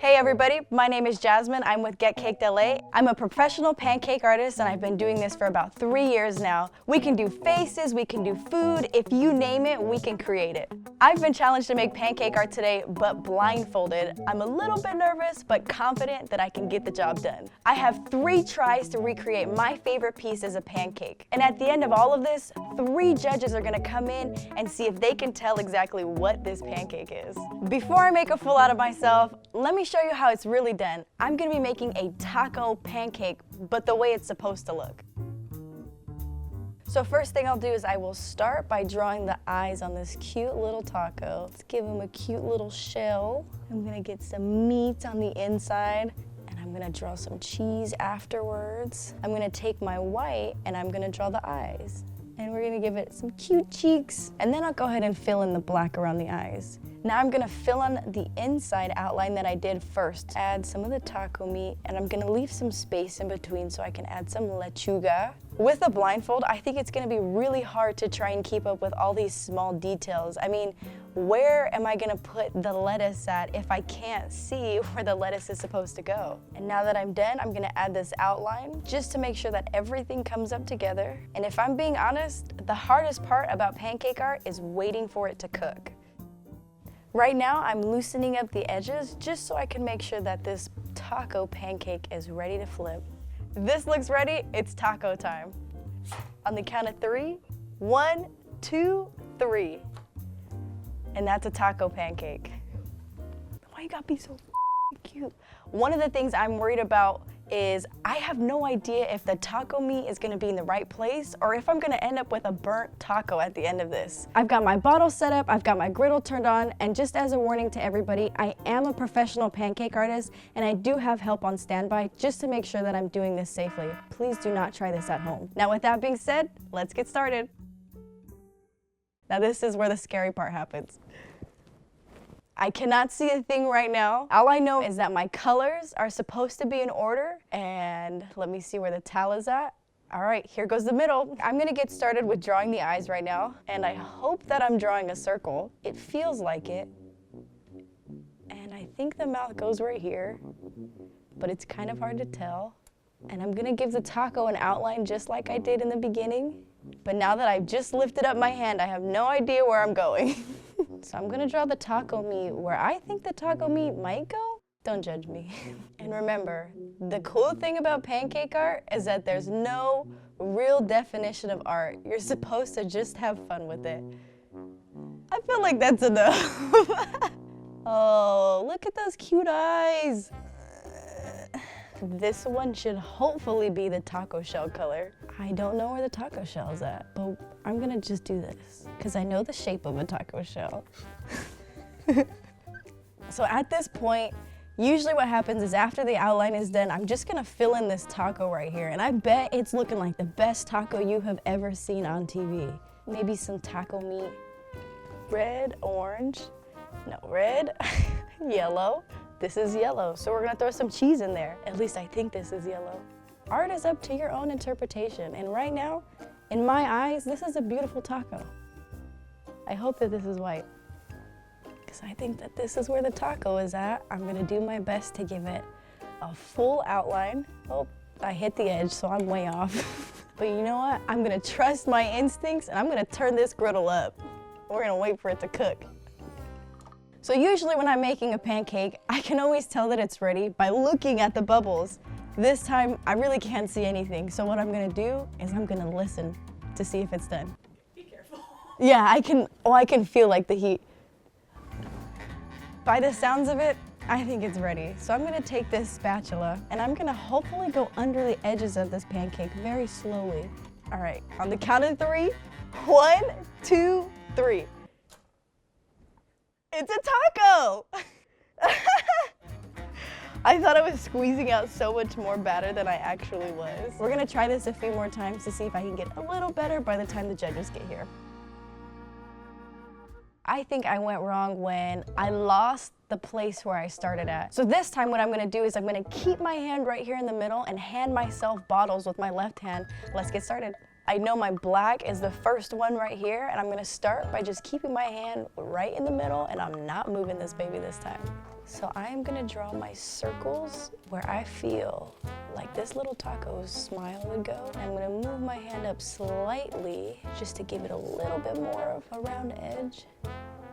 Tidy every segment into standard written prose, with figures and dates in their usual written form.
Hey everybody, my name is Jasmine. I'm with Get Caked LA. I'm a professional pancake artist and I've been doing this for about 3 years now. We can do faces, we can do food, if you name it, we can create it. I've been challenged to make pancake art today, but blindfolded. I'm a little bit nervous, but confident that I can get the job done. I have 3 tries to recreate my favorite piece as a pancake. And at the end of all of this, 3 judges are gonna come in and see if they can tell exactly what this pancake is. Before I make a fool out of myself, let me show you how it's really done. I'm gonna be making a taco pancake, but the way it's supposed to look. So first thing I'll do is I will start by drawing the eyes on this cute little taco. Let's give him a cute little shell. I'm gonna get some meat on the inside, and I'm gonna draw some cheese afterwards. I'm gonna take my white and I'm gonna draw the eyes. And we're gonna give it some cute cheeks. And then I'll go ahead and fill in the black around the eyes. Now I'm gonna fill in the inside outline that I did first. Add some of the taco meat, and I'm gonna leave some space in between so I can add some lechuga. With a blindfold, I think it's gonna be really hard to try and keep up with all these small details. I mean, where am I gonna put the lettuce at if I can't see where the lettuce is supposed to go? And now that I'm done, I'm gonna add this outline just to make sure that everything comes up together. And if I'm being honest, the hardest part about pancake art is waiting for it to cook. Right now, I'm loosening up the edges just so I can make sure that this taco pancake is ready to flip. This looks ready, it's taco time. On the count of 3, 1, 2, 3. And that's a taco pancake. Why you gotta be so cute? One of the things I'm worried about is I have no idea if the taco meat is gonna be in the right place or if I'm gonna end up with a burnt taco at the end of this. I've got my bottle set up, I've got my griddle turned on, and just as a warning to everybody, I am a professional pancake artist and I do have help on standby just to make sure that I'm doing this safely. Please do not try this at home. Now with that being said, let's get started. Now this is where the scary part happens. I cannot see a thing right now. All I know is that my colors are supposed to be in order, and let me see where the towel is at. All right, here goes the middle. I'm gonna get started with drawing the eyes right now, and I hope that I'm drawing a circle. It feels like it. And I think the mouth goes right here, but it's kind of hard to tell. And I'm gonna give the taco an outline just like I did in the beginning. But now that I've just lifted up my hand, I have no idea where I'm going. So I'm gonna draw the taco meat where I think the taco meat might go. Don't judge me. And remember, the cool thing about pancake art is that there's no real definition of art. You're supposed to just have fun with it. I feel like that's enough. Oh, look at those cute eyes. This one should hopefully be the taco shell color. I don't know where the taco shell is at, but I'm gonna just do this because I know the shape of a taco shell. So at this point, usually what happens is after the outline is done, I'm just gonna fill in this taco right here, and I bet it's looking like the best taco you have ever seen on TV. Maybe some taco meat. Red, orange, no, red, yellow. This is yellow, so we're gonna throw some cheese in there. At least I think this is yellow. Art is up to your own interpretation, and right now, in my eyes, this is a beautiful taco. I hope that this is white, because I think that this is where the taco is at. I'm gonna do my best to give it a full outline. Oh, I hit the edge, so I'm way off. But you know what? I'm gonna trust my instincts, and I'm gonna turn this griddle up. We're gonna wait for it to cook. So usually when I'm making a pancake, I can always tell that it's ready by looking at the bubbles. This time, I really can't see anything. So what I'm gonna do is I'm gonna listen to see if it's done. Be careful. Yeah, I can feel like the heat. By the sounds of it, I think it's ready. So I'm gonna take this spatula and I'm gonna hopefully go under the edges of this pancake very slowly. All right, on the count of 3, 1, 2, 3. It's a taco! I thought I was squeezing out so much more batter than I actually was. We're gonna try this a few more times to see if I can get a little better by the time the judges get here. I think I went wrong when I lost the place where I started at. So this time what I'm gonna do is I'm gonna keep my hand right here in the middle and hand myself bottles with my left hand. Let's get started. I know my black is the first one right here, and I'm gonna start by just keeping my hand right in the middle, and I'm not moving this baby this time. So I am gonna draw my circles where I feel like this little taco's smile would go. I'm gonna move my hand up slightly just to give it a little bit more of a round edge.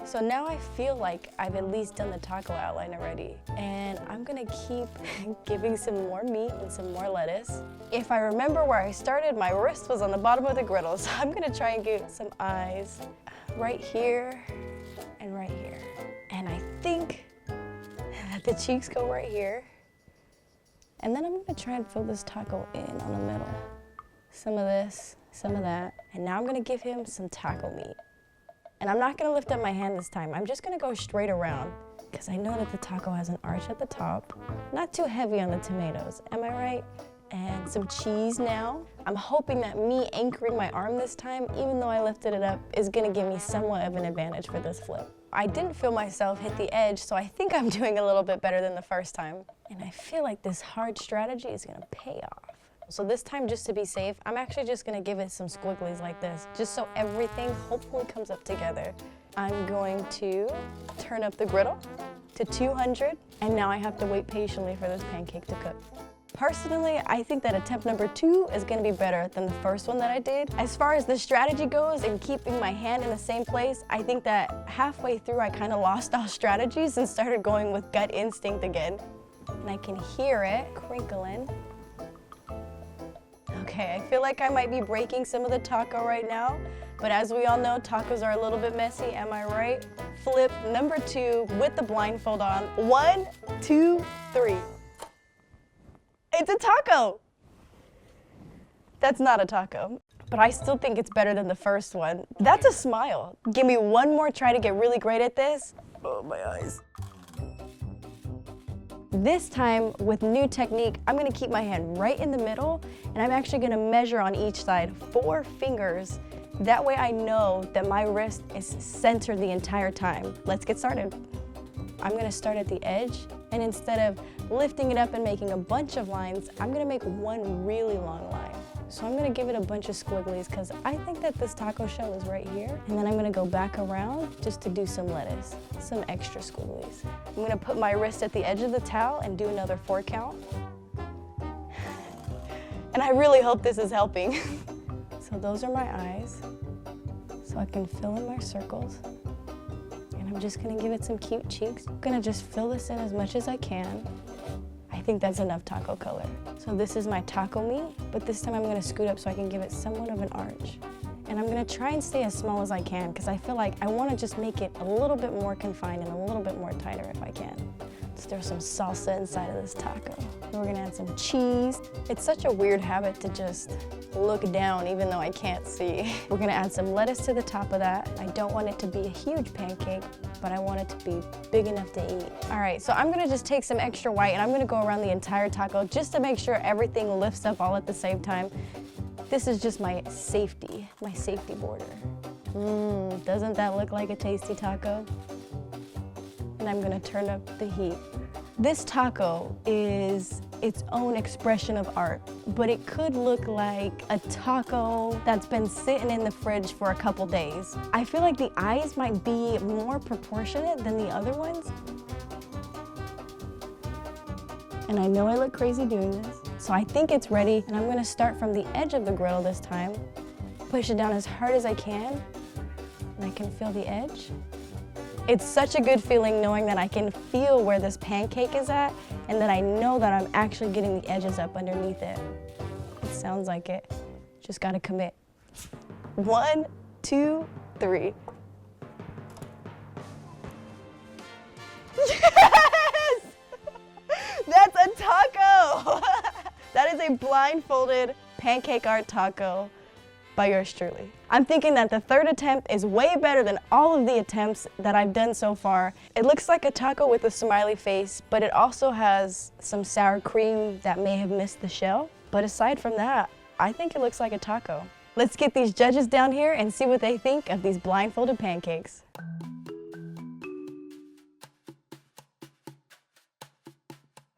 So now I feel like I've at least done the taco outline already. And I'm gonna keep giving some more meat and some more lettuce. If I remember where I started, my wrist was on the bottom of the griddle. So I'm gonna try and give some eyes right here and right here. And I think that the cheeks go right here. And then I'm gonna try and fill this taco in on the middle. Some of this, some of that. And now I'm gonna give him some taco meat. And I'm not gonna lift up my hand this time. I'm just gonna go straight around because I know that the taco has an arch at the top. Not too heavy on the tomatoes, am I right? And some cheese now. I'm hoping that me anchoring my arm this time, even though I lifted it up, is gonna give me somewhat of an advantage for this flip. I didn't feel myself hit the edge, so I think I'm doing a little bit better than the first time. And I feel like this hard strategy is gonna pay off. So this time, just to be safe, I'm actually just gonna give it some squigglies like this, just so everything hopefully comes up together. I'm going to turn up the griddle to 200, and now I have to wait patiently for this pancake to cook. Personally, I think that attempt number 2 is gonna be better than the first one that I did. As far as the strategy goes and keeping my hand in the same place, I think that halfway through I kind of lost all strategies and started going with gut instinct again. And I can hear it crinkling. Okay, I feel like I might be breaking some of the taco right now, but as we all know, tacos are a little bit messy, am I right? Flip number 2 with the blindfold on. 1, 2, 3. It's a taco! That's not a taco, but I still think it's better than the first one. That's a smile. Give me one more try to get really great at this. Oh, my eyes. This time, with new technique, I'm gonna keep my hand right in the middle, and I'm actually gonna measure on each side 4 fingers. That way I know that my wrist is centered the entire time. Let's get started. I'm gonna start at the edge, and instead of lifting it up and making a bunch of lines, I'm gonna make one really long line. So I'm gonna give it a bunch of squigglies because I think that this taco shell is right here. And then I'm gonna go back around just to do some lettuce, some extra squigglies. I'm gonna put my wrist at the edge of the towel and do another 4 count. And I really hope this is helping. So those are my eyes. So I can fill in my circles. And I'm just gonna give it some cute cheeks. I'm gonna just fill this in as much as I can. I think that's enough taco color. So this is my taco meat, but this time I'm gonna scoot up so I can give it somewhat of an arch. And I'm gonna try and stay as small as I can because I feel like I wanna just make it a little bit more confined and a little bit more tighter if I can. Let's throw some salsa inside of this taco. Then we're gonna add some cheese. It's such a weird habit to just look down even though I can't see. We're gonna add some lettuce to the top of that. I don't want it to be a huge pancake, but I want it to be big enough to eat. All right, so I'm gonna just take some extra white and I'm gonna go around the entire taco just to make sure everything lifts up all at the same time. This is just my safety border. Doesn't that look like a tasty taco? And I'm gonna turn up the heat. This taco is its own expression of art, but it could look like a taco that's been sitting in the fridge for a couple days. I feel like the eyes might be more proportionate than the other ones. And I know I look crazy doing this, so I think it's ready, and I'm gonna start from the edge of the griddle this time, push it down as hard as I can, and I can feel the edge. It's such a good feeling knowing that I can feel where this pancake is at and that I know that I'm actually getting the edges up underneath it. It sounds like it. Just gotta commit. 1, 2, 3. Yes! That's a taco! That is a blindfolded pancake art taco by yours truly. I'm thinking that the third attempt is way better than all of the attempts that I've done so far. It looks like a taco with a smiley face, but it also has some sour cream that may have missed the shell. But aside from that, I think it looks like a taco. Let's get these judges down here and see what they think of these blindfolded pancakes.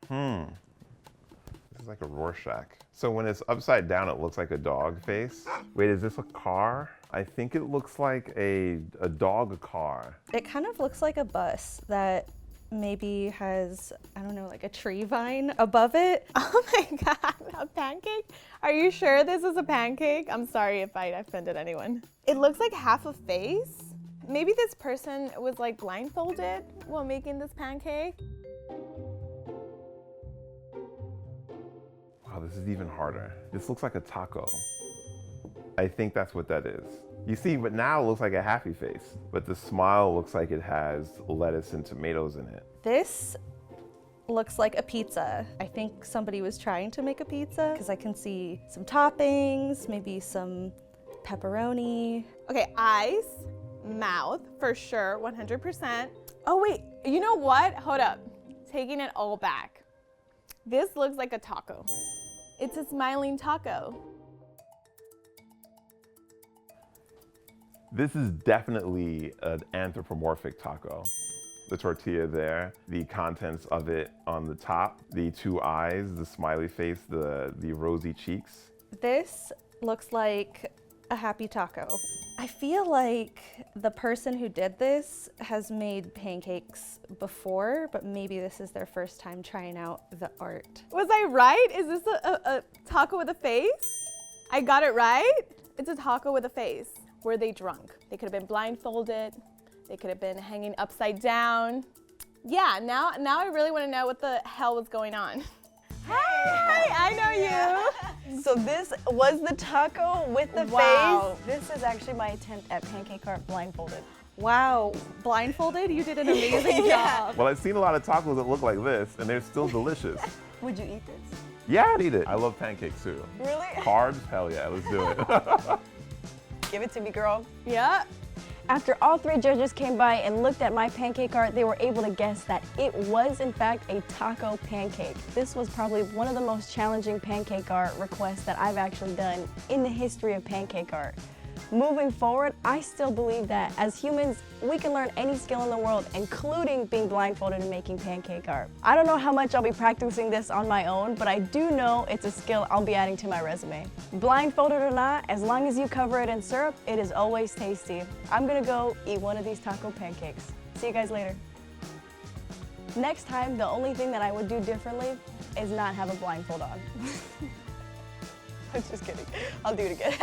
This is like a Rorschach. So when it's upside down, it looks like a dog face. Wait, is this a car? I think it looks like a dog car. It kind of looks like a bus that maybe has, I don't know, like a tree vine above it. Oh my God, a pancake? Are you sure this is a pancake? I'm sorry if I offended anyone. It looks like half a face. Maybe this person was like blindfolded while making this pancake. Wow, this is even harder. This looks like a taco. I think that's what that is. You see, but now it looks like a happy face, but the smile looks like it has lettuce and tomatoes in it. This looks like a pizza. I think somebody was trying to make a pizza because I can see some toppings, maybe some pepperoni. Okay, eyes, mouth, for sure, 100%. Oh wait, you know what? Hold up, taking it all back. This looks like a taco. It's a smiling taco. This is definitely an anthropomorphic taco. The tortilla there, the contents of it on the top, the two eyes, the smiley face, the rosy cheeks. This looks like a happy taco. I feel like the person who did this has made pancakes before, but maybe this is their first time trying out the art. Was I right? Is this a taco with a face? I got it right? It's a taco with a face. Were they drunk? They could have been blindfolded. They could have been hanging upside down. Yeah, now I really want to know what the hell was going on. Hi, I know you. So this was the taco with the Wow. face. This is actually my attempt at pancake art blindfolded. Wow, blindfolded? You did an amazing job. Well, I've seen a lot of tacos that look like this, and they're still delicious. Would you eat this? Yeah, I'd eat it. I love pancakes too. Really? Carbs? Hell yeah, let's do it. Give it to me, girl. Yeah. After all three judges came by and looked at my pancake art, they were able to guess that it was in fact a taco pancake. This was probably one of the most challenging pancake art requests that I've actually done in the history of pancake art. Moving forward, I still believe that as humans, we can learn any skill in the world, including being blindfolded and making pancake art. I don't know how much I'll be practicing this on my own, but I do know it's a skill I'll be adding to my resume. Blindfolded or not, as long as you cover it in syrup, it is always tasty. I'm gonna go eat one of these taco pancakes. See you guys later. Next time, the only thing that I would do differently is not have a blindfold on. I'm just kidding. I'll do it again.